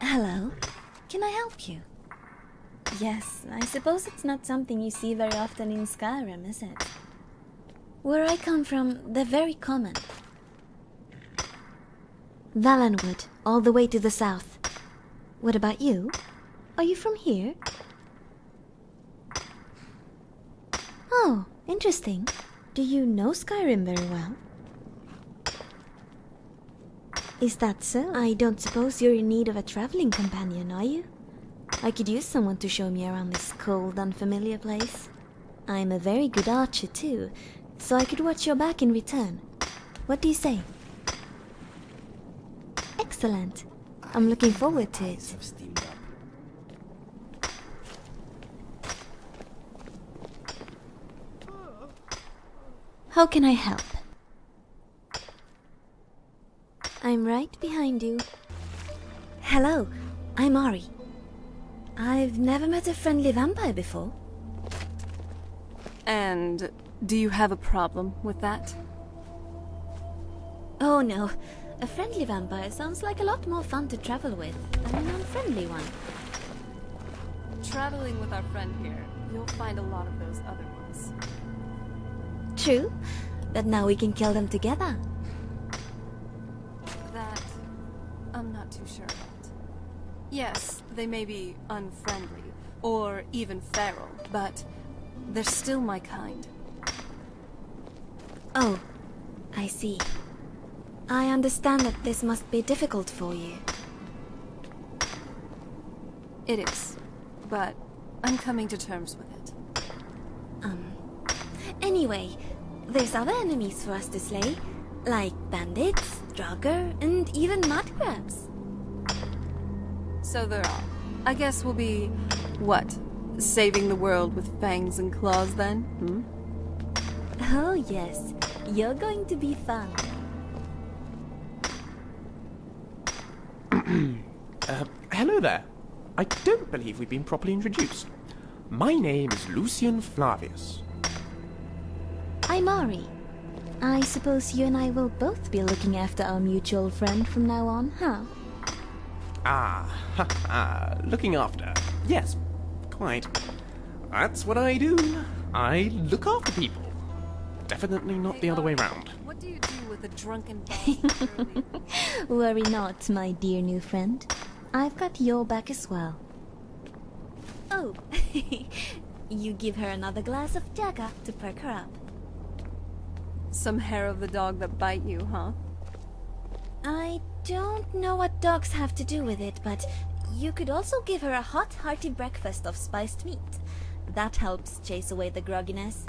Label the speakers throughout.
Speaker 1: Hello. Can I help you? Yes, I suppose it's not something you see very often in Skyrim, is it? Where I come from, they're very common. Valenwood, all the way to the south. What about you? Are you from here? Oh, interesting. Do you know Skyrim very well? Is that so? I don't suppose you're in need of a traveling companion, are you? I could use someone to show me around this cold, unfamiliar place. I'm a very good archer too, so I could watch your back in return. What do you say? Excellent. I'm looking forward to it. How can I help? I'm right behind you. Hello, I'm Ari. I've never met a friendly vampire before.
Speaker 2: And do you have a problem with that?
Speaker 1: Oh no, a friendly vampire sounds like a lot more fun to travel with than an unfriendly one.
Speaker 2: Traveling with our friend here, you'll find a lot of those other ones.
Speaker 1: True, but now we can kill them together.
Speaker 2: That I'm not too sure about. Yes, they may be unfriendly, or even feral, but they're still my kind.
Speaker 1: Oh, I see. I understand that this must be difficult for you.
Speaker 2: It is, but I'm coming to terms with it.
Speaker 1: Anyway, there's other enemies for us to slay, like bandits, Draugr, and even mud crabs.
Speaker 2: So there are. I guess we'll be, what, saving the world with fangs and claws then?
Speaker 1: Oh yes, you're going to be fun.
Speaker 3: Hello there. I don't believe we've been properly introduced. My name is Lucian Flavius.
Speaker 1: I'm Ari. I suppose you and I will both be looking after our mutual friend from now on, huh?
Speaker 3: Looking after. Yes, quite. That's what I do. I look after people. Definitely not
Speaker 2: Hey,
Speaker 3: the other way
Speaker 2: Ari,
Speaker 3: round.
Speaker 2: What do you do with a drunken bastard?
Speaker 1: Worry not, my dear new friend. I've got your back as well. Oh, you give her another glass of Jagger to perk her up.
Speaker 2: Some hair of the dog that bite you, huh?
Speaker 1: I don't know what dogs have to do with it, but you could also give her a hot, hearty breakfast of spiced meat. That helps chase away the grogginess.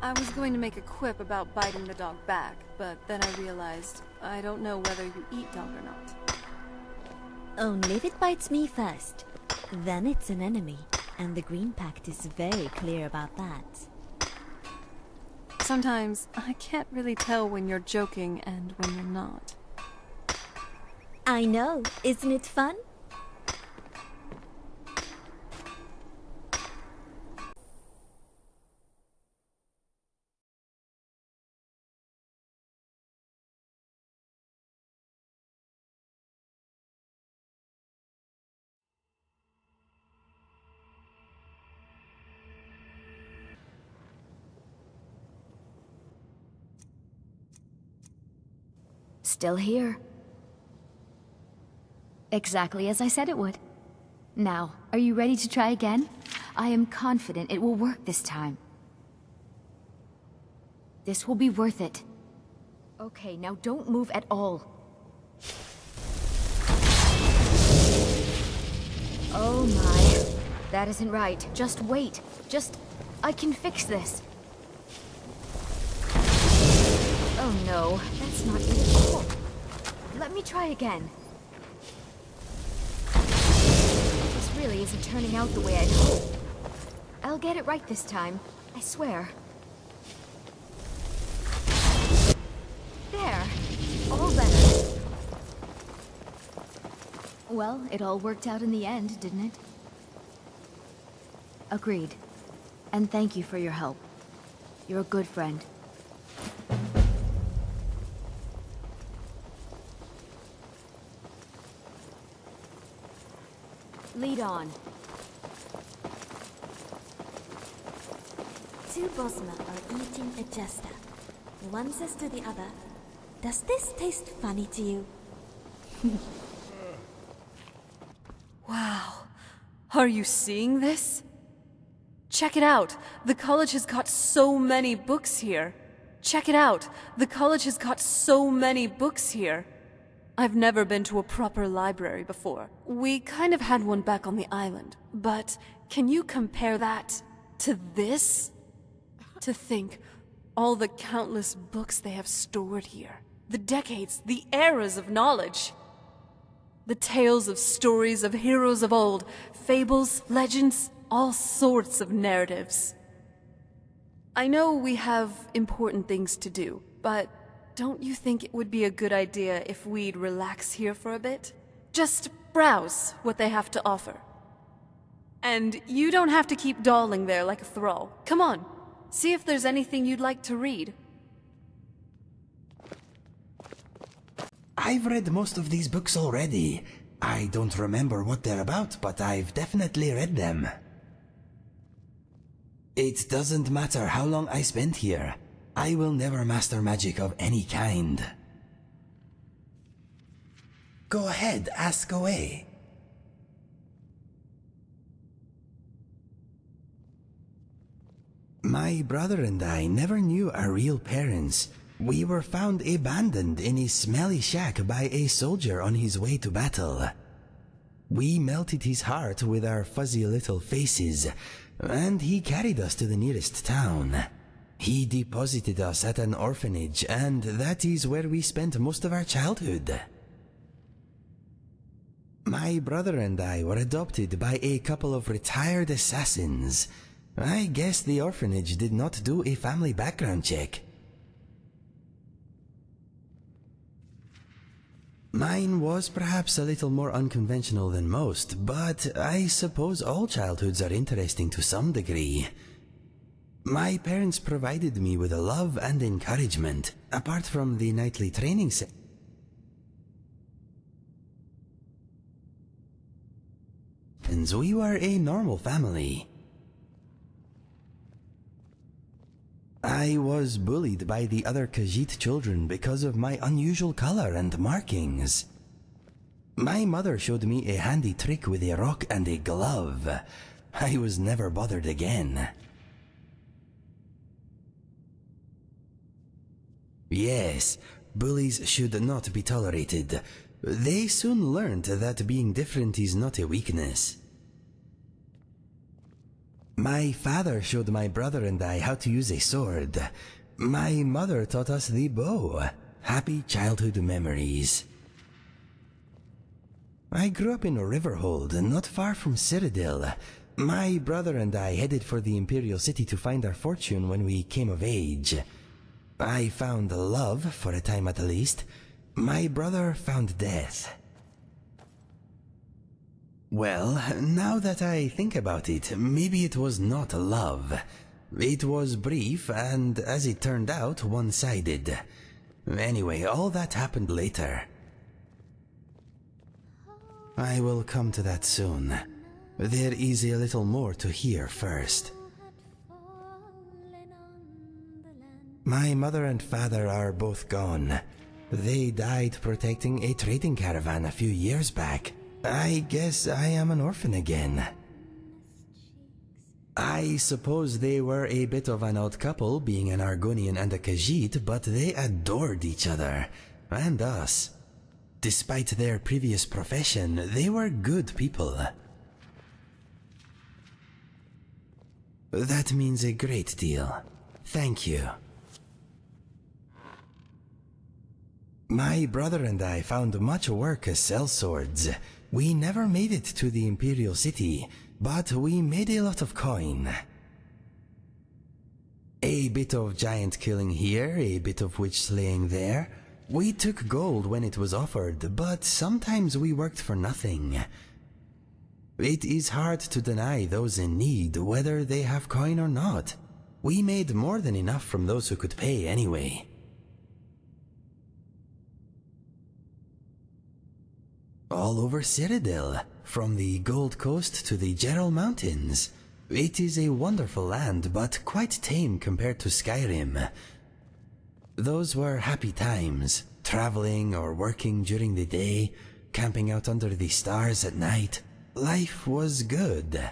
Speaker 2: I was going to make a quip about biting the dog back, but then I realized I don't know whether you eat dog or not.
Speaker 1: Only if it bites me first. Then it's an enemy, and the Green Pact is very clear about that.
Speaker 2: Sometimes I can't really tell when you're joking and when you're not.
Speaker 1: I know, isn't it fun?
Speaker 4: Still here. Exactly as I said it would. Now, are you ready to try again? I am confident it will work this time. This will be worth it. Okay, now don't move at all. Oh my. That isn't right. Just wait. I can fix this. Oh no, that's not it at all. Let me try again. This really isn't turning out the way I'd hoped. I'll get it right this time, I swear. There, all better. Well, it all worked out in the end, didn't it? Agreed. And thank you for your help. You're a good friend. Lead on.
Speaker 1: Two Bosma are eating a jester. One says to the other, "Does this taste funny to you?"
Speaker 2: Wow. Are you seeing this? Check it out. The college has got so many books here. Check it out. The college has got so many books here. I've never been to a proper library before. We kind of had one back on the island, but can you compare that to this? To think, all the countless books they have stored here. The decades, the eras of knowledge. The tales of stories of heroes of old, fables, legends, all sorts of narratives. I know we have important things to do, but don't you think it would be a good idea if we'd relax here for a bit? Just browse what they have to offer. And you don't have to keep dawdling there like a thrall. Come on, see if there's anything you'd like to read.
Speaker 5: I've read most of these books already. I don't remember what they're about, but I've definitely read them. It doesn't matter how long I spend here. I will never master magic of any kind. Go ahead, ask away. My brother and I never knew our real parents. We were found abandoned in a smelly shack by a soldier on his way to battle. We melted his heart with our fuzzy little faces, and he carried us to the nearest town. He deposited us at an orphanage, and that is where we spent most of our childhood. My brother and I were adopted by a couple of retired assassins. I guess the orphanage did not do a family background check. Mine was perhaps a little more unconventional than most, but I suppose all childhoods are interesting to some degree. My parents provided me with love and encouragement, apart from the nightly training sessions. We were a normal family. I was bullied by the other Khajiit children because of my unusual color and markings. My mother showed me a handy trick with a rock and a glove. I was never bothered again. Yes, bullies should not be tolerated. They soon learned that being different is not a weakness. My father showed my brother and I how to use a sword. My mother taught us the bow. Happy childhood memories. I grew up in Riverhold, not far from Cyrodiil. My brother and I headed for the Imperial City to find our fortune when we came of age. I found love, for a time at least. My brother found death. Well, now that I think about it, maybe it was not love. It was brief and, as it turned out, one-sided. Anyway, all that happened later. I will come to that soon. There is a little more to hear first. My mother and father are both gone. They died protecting a trading caravan a few years back. I guess I am an orphan again. I suppose they were a bit of an odd couple, being an Argonian and a Khajiit, but they adored each other, and us. Despite their previous profession, they were good people. That means a great deal. Thank you. My brother and I found much work as sellswords. We never made it to the Imperial City, but we made a lot of coin. A bit of giant killing here, a bit of witch slaying there. We took gold when it was offered, but sometimes we worked for nothing. It is hard to deny those in need, whether they have coin or not. We made more than enough from those who could pay anyway. All over Cyrodiil. from the Gold Coast to the Gerald Mountains. It is a wonderful land, but quite tame compared to Skyrim. Those were happy times, traveling or working during the day, camping out under the stars at night. Life was good.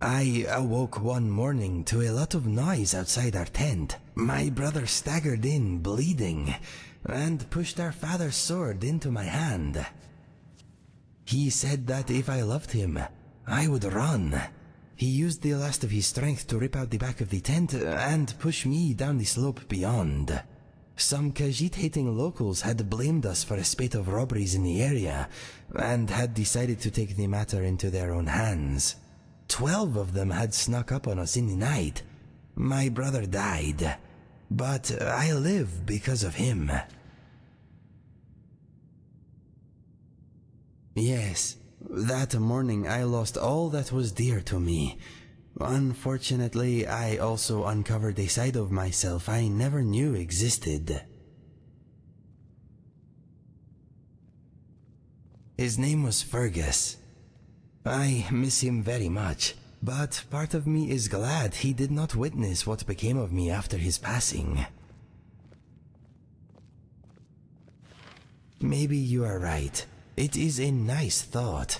Speaker 5: I awoke one morning to a lot of noise outside our tent. My brother staggered in, bleeding, and pushed our father's sword into my hand. He said that if I loved him, I would run. He used the last of his strength to rip out the back of the tent and push me down the slope beyond. Some Khajiit-hating locals had blamed us for a spate of robberies in the area, and had decided to take the matter into their own hands. 12 of them had snuck up on us in the night. My brother died, but I live because of him. Yes, that morning I lost all that was dear to me. Unfortunately, I also uncovered a side of myself I never knew existed. His name was Fergus. I miss him very much, but part of me is glad he did not witness what became of me after his passing. Maybe you are right. It is a nice thought,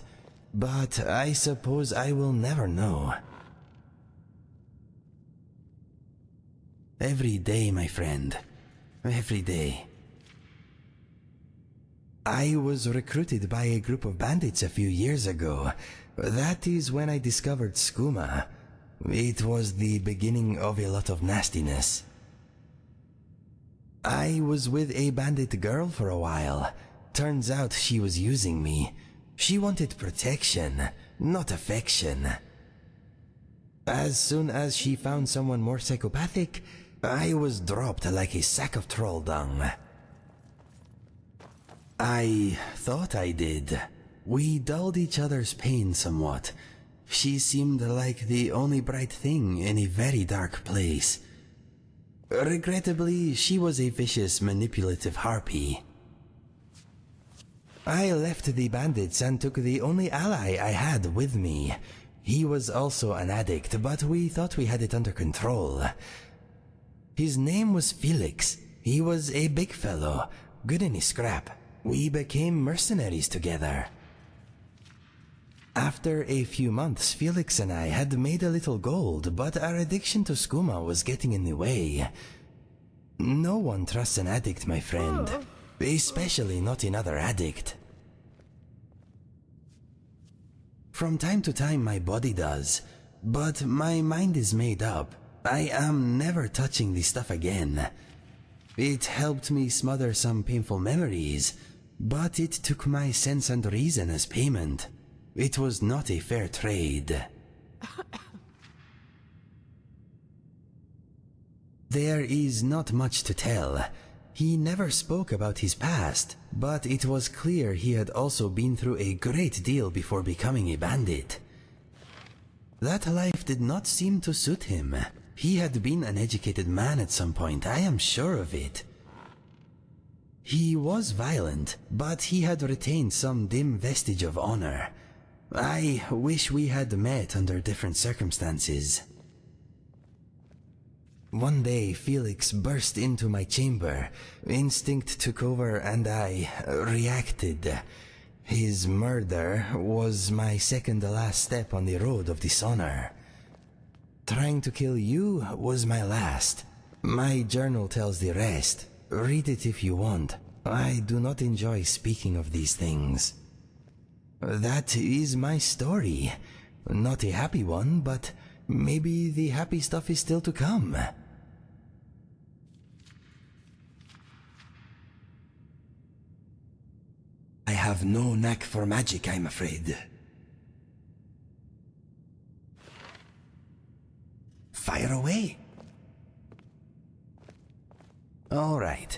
Speaker 5: but I suppose I will never know. Every day, my friend. Every day. I was recruited by a group of bandits a few years ago. That is when I discovered skooma. It was the beginning of a lot of nastiness. I was with a bandit girl for a while. Turns out she was using me. She wanted protection, not affection. As soon as she found someone more psychopathic, I was dropped like a sack of troll dung. I thought I did. We dulled each other's pain somewhat. She seemed like the only bright thing in a very dark place. Regrettably, she was a vicious, manipulative harpy. I left the bandits and took the only ally I had with me. He was also an addict, but we thought we had it under control. His name was Felix. He was a big fellow, good in his scrap. We became mercenaries together. After a few months, Felix and I had made a little gold, but our addiction to skooma was getting in the way. No one trusts an addict, my friend. Especially not another addict. From time to time my body does, but my mind is made up. I am never touching this stuff again. It helped me smother some painful memories, but it took my sense and reason as payment. It was not a fair trade. There is not much to tell. He never spoke about his past, but it was clear he had also been through a great deal before becoming a bandit. That life did not seem to suit him. He had been an educated man at some point, I am sure of it. He was violent, but he had retained some dim vestige of honor. I wish we had met under different circumstances. One day, Felix burst into my chamber. Instinct took over and I reacted. His murder was my second-to-last step on the road of dishonor. Trying to kill you was my last. My journal tells the rest. Read it if you want. I do not enjoy speaking of these things. That is my story. Not a happy one, but maybe the happy stuff is still to come. I have no knack for magic, I'm afraid. Fire away. All right.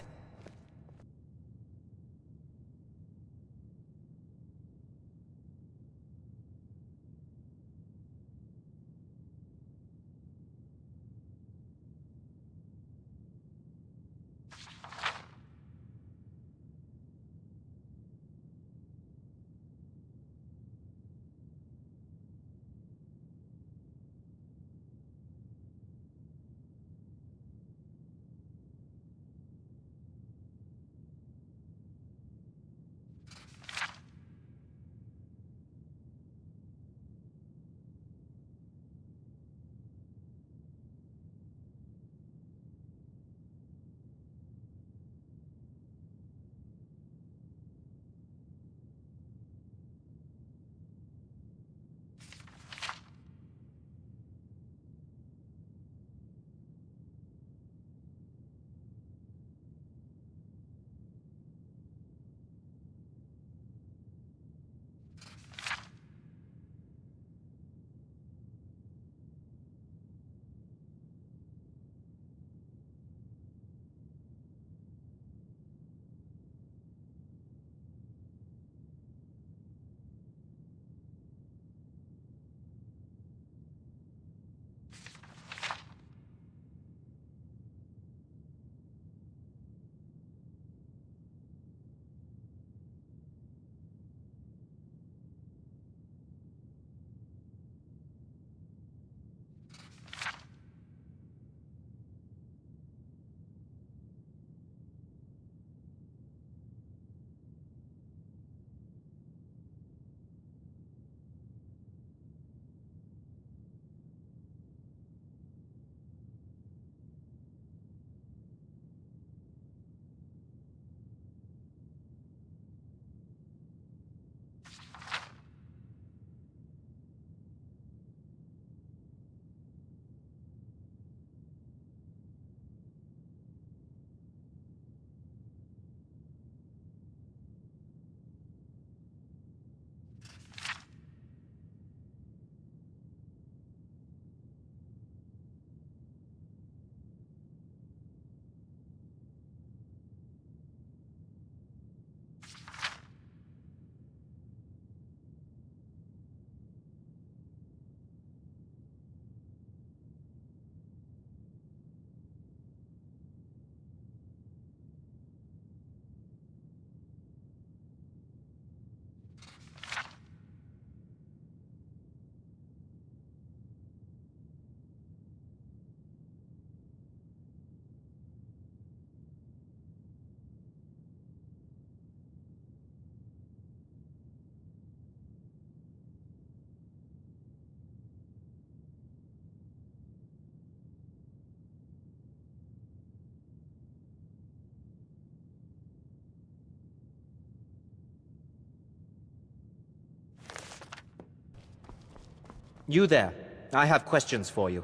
Speaker 6: You there. I have questions for you.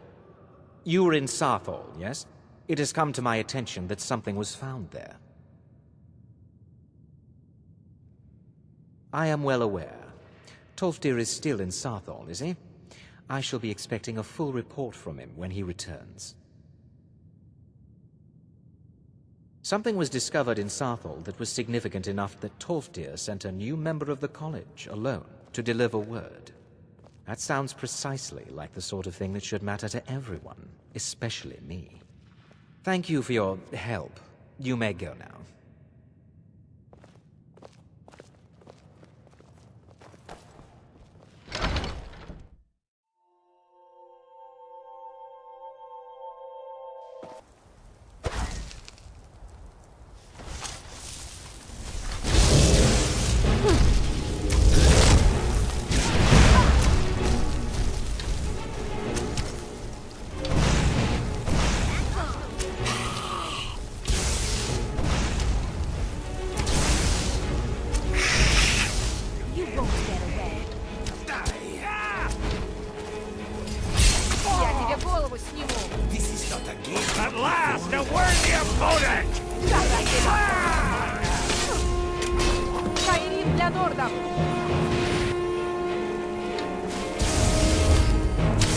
Speaker 6: You were in Sarthal, yes? It has come to my attention that something was found there. I am well aware. Tolfdir is still in Sarthal, is he? I shall be expecting a full report from him when he returns. Something was discovered in Sarthal that was significant enough that Tolfdir sent a new member of the college alone to deliver word. That sounds precisely like the sort of thing that should matter to everyone, especially me. Thank you for your help. You may go now.
Speaker 7: At last, a worthy opponent!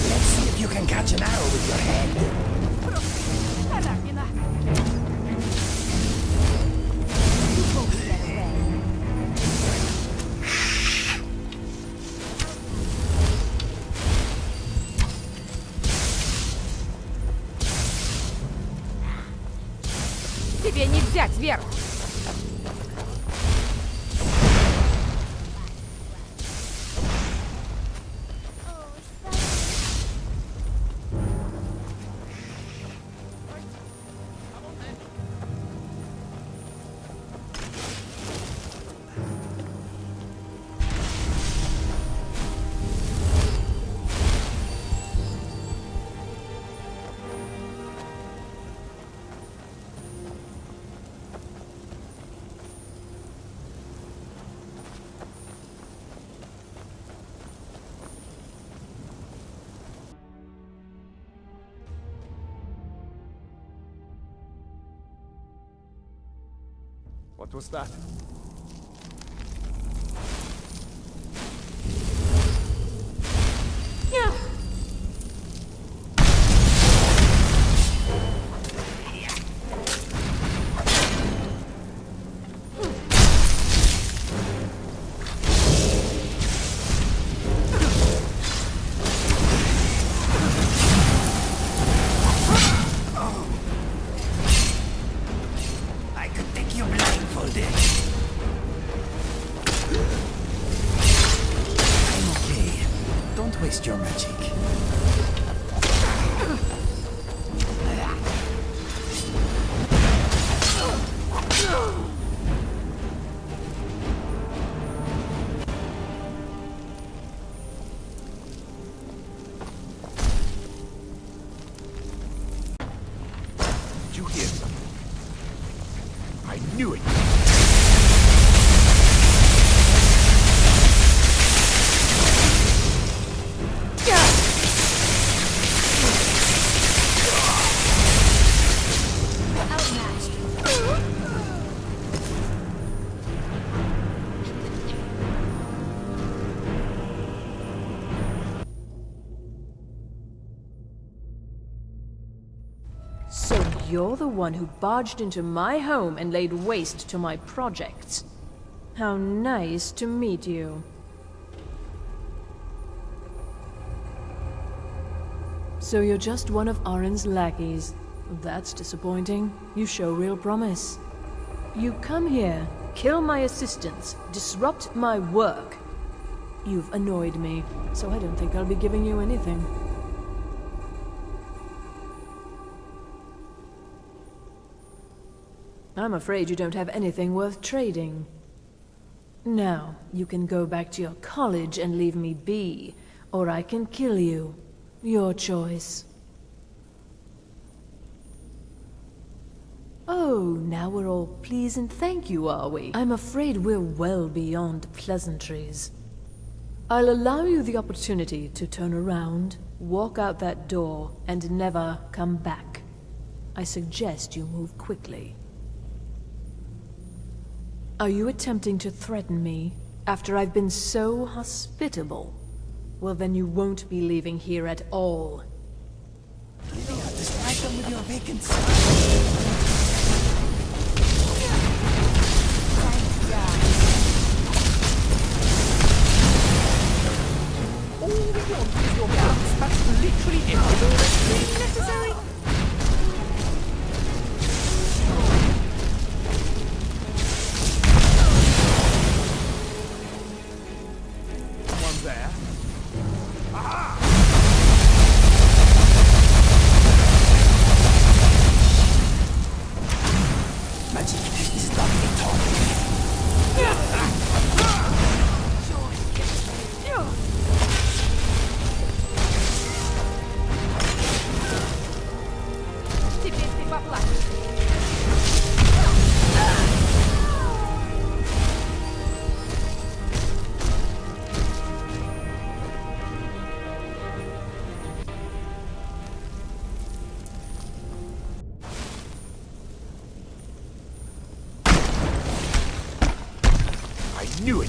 Speaker 5: Let's see if you can catch an arrow with your head.
Speaker 8: Тебе не взять верх!
Speaker 3: What was that?
Speaker 5: I could take you blindfolded. I'm okay. Don't waste your magic.
Speaker 7: Did you hear something? I knew it!
Speaker 8: So you're the one who barged into my home and laid waste to my projects. How nice to meet you. So you're just one of Arin's lackeys. That's disappointing. You show real promise. You come here, kill my assistants, disrupt my work. You've annoyed me, so I don't think I'll be giving you anything. I'm afraid you don't have anything worth trading. Now, you can go back to your college and leave me be, or I can kill you. Your choice. Oh, now we're all please and thank you, are we? I'm afraid we're well beyond pleasantries. I'll allow you the opportunity to turn around, walk out that door, and never come back. I suggest you move quickly. Are you attempting to threaten me after I've been so hospitable? Well, then you won't be leaving here at all.
Speaker 5: Distract them with your vacancy.
Speaker 3: All we want is your guns. That's literally it. Is necessary? One there.
Speaker 5: Magic is not a talk.
Speaker 7: I knew it!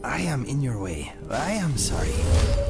Speaker 5: I am in your way. I am sorry.